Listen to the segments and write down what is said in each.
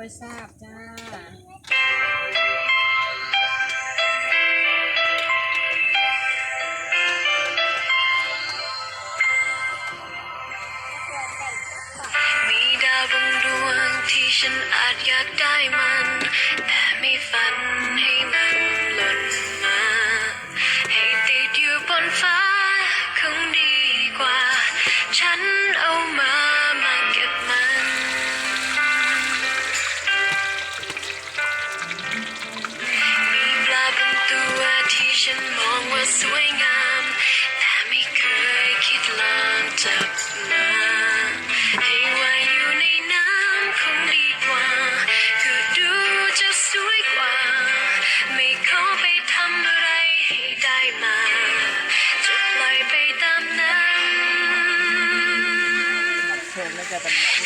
ค่อยทราบจ้ามีดาวบางดวงที่ฉันอาจอยากได้มันแต่ไม่ฝันให้มันหล่นมาให้ติดอยู่บนฟ้าคงดีกว่าฉันเอามาเก็บมันมีปลาบางตัวที่ฉันมองว่าสวยงามแต่ไม่เคยคิดลองจับมาให้ว่ายอยู่ในน้ำคงดีกว่าก็ดูจะสวยกว่าไม่ขอไปทำอะไรให้ได้มาจะปล่อยไปตามนั้น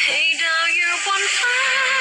ให้ดาวอยู่บนฟ้า